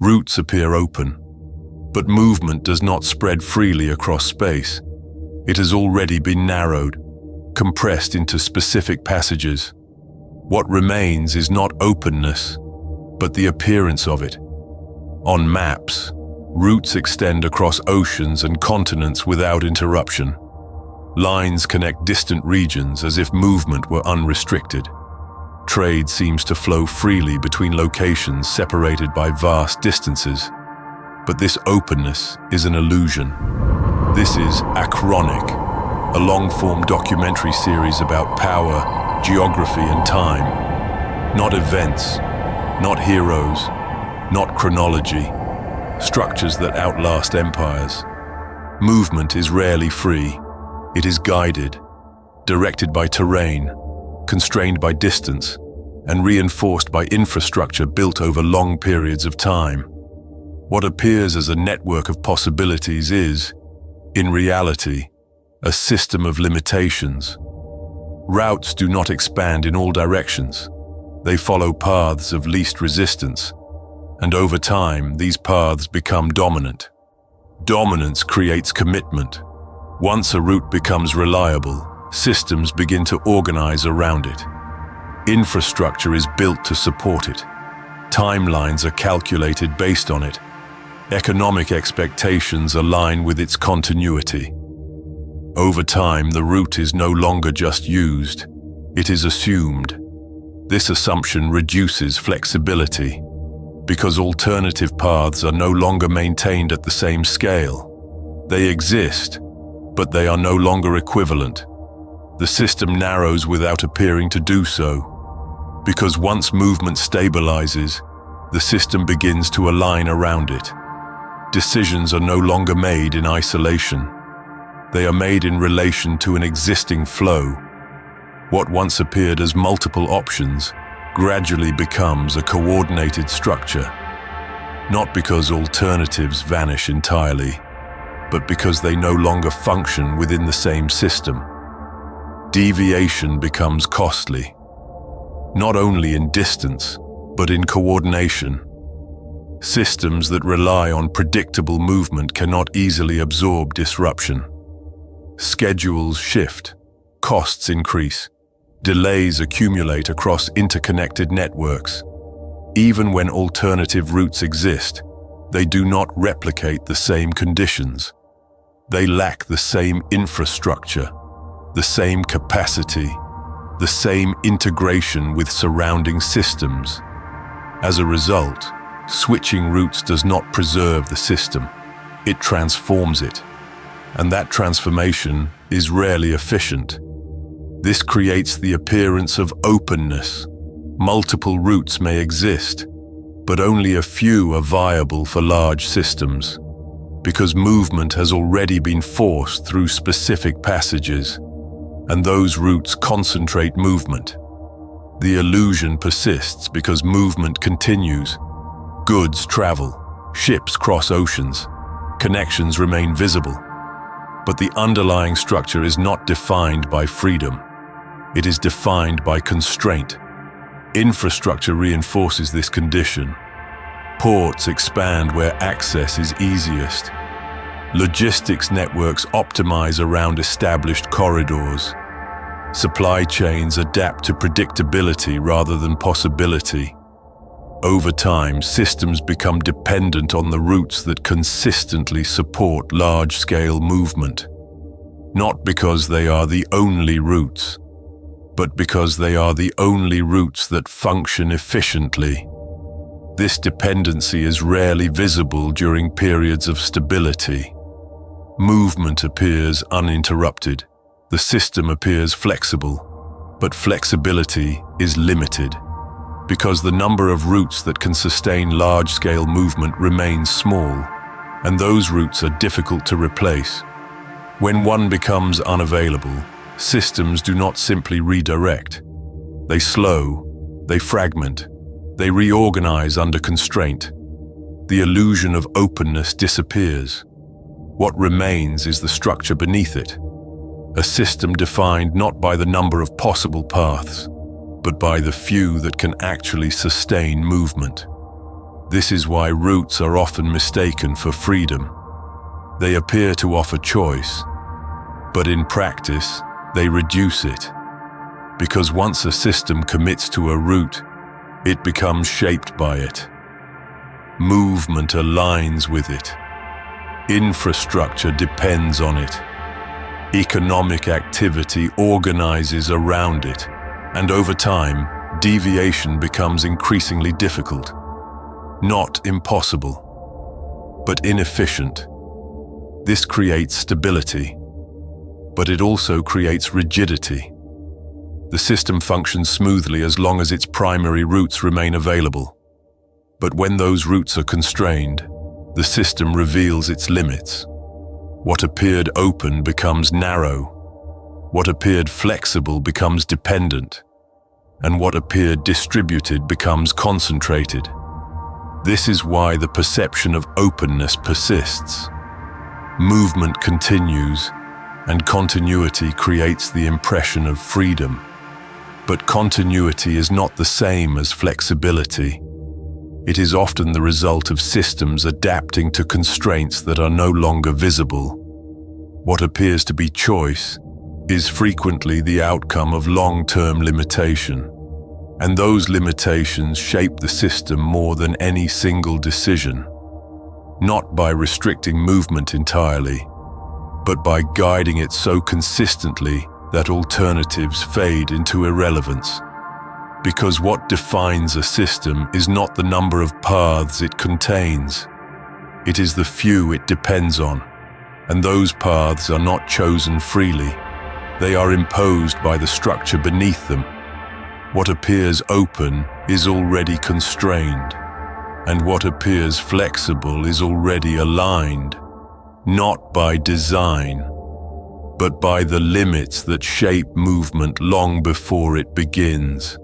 Routes appear open, but movement does not spread freely across space. It has already been narrowed, compressed into specific passages. What remains is not openness, but the appearance of it. On maps, routes extend across oceans and continents without interruption. Lines connect distant regions as if movement were unrestricted. Trade seems to flow freely between locations separated by vast distances. But this openness is an illusion. This is Achronic, a long-form documentary series about power, geography, and time. Not events, not heroes, not chronology, structures that outlast empires. Movement is rarely free. It is guided, directed by terrain, constrained by distance, and reinforced by infrastructure built over long periods of time. What appears as a network of possibilities is, in reality, a system of limitations. Routes do not expand in all directions. They follow paths of least resistance, and over time, these paths become dominant. Dominance creates commitment. Once a route becomes reliable, systems begin to organize around it. Infrastructure is built to support it. Timelines are calculated based on it. Economic expectations align with its continuity. Over time, the route is no longer just used, it is assumed. This assumption reduces flexibility, because alternative paths are no longer maintained at the same scale. They exist, but they are no longer equivalent. The system narrows without appearing to do so, because once movement stabilizes, the system begins to align around it. Decisions are no longer made in isolation. They are made in relation to an existing flow. What once appeared as multiple options gradually becomes a coordinated structure, not because alternatives vanish entirely, but because they no longer function within the same system. Deviation becomes costly, not only in distance, but in coordination. Systems that rely on predictable movement cannot easily absorb disruption. Schedules shift, costs increase, delays accumulate across interconnected networks. Even when alternative routes exist, they do not replicate the same conditions. They lack the same infrastructure, the same capacity, the same integration with surrounding systems. As a result, switching routes does not preserve the system, it transforms it. And that transformation is rarely efficient. This creates the appearance of openness. Multiple routes may exist, but only a few are viable for large systems, because movement has already been forced through specific passages, and those routes concentrate movement. The illusion persists because movement continues. Goods travel, ships cross oceans, connections remain visible. But the underlying structure is not defined by freedom. It is defined by constraint. Infrastructure reinforces this condition. Ports expand where access is easiest. Logistics networks optimize around established corridors. Supply chains adapt to predictability rather than possibility. Over time, systems become dependent on the routes that consistently support large-scale movement. Not because they are the only routes, but because they are the only routes that function efficiently. This dependency is rarely visible during periods of stability. Movement appears uninterrupted. The system appears flexible, but flexibility is limited, because the number of routes that can sustain large-scale movement remains small, and those routes are difficult to replace. When one becomes unavailable, systems do not simply redirect. They slow, they fragment, they reorganize under constraint. The illusion of openness disappears. What remains is the structure beneath it, a system defined not by the number of possible paths, but by the few that can actually sustain movement. This is why routes are often mistaken for freedom. They appear to offer choice, but in practice, they reduce it. Because once a system commits to a route, it becomes shaped by it. Movement aligns with it. Infrastructure depends on it. Economic activity organizes around it, and over time, deviation becomes increasingly difficult. Not impossible, but inefficient. This creates stability, but it also creates rigidity. The system functions smoothly as long as its primary routes remain available. But when those routes are constrained, the system reveals its limits. What appeared open becomes narrow. What appeared flexible becomes dependent. And what appeared distributed becomes concentrated. This is why the perception of openness persists. Movement continues, and continuity creates the impression of freedom. But continuity is not the same as flexibility. It is often the result of systems adapting to constraints that are no longer visible. What appears to be choice is frequently the outcome of long-term limitation, and those limitations shape the system more than any single decision, not by restricting movement entirely, but by guiding it so consistently that alternatives fade into irrelevance. Because what defines a system is not the number of paths it contains. It is the few it depends on, and those paths are not chosen freely. They are imposed by the structure beneath them. What appears open is already constrained, and what appears flexible is already aligned, not by design, but by the limits that shape movement long before it begins.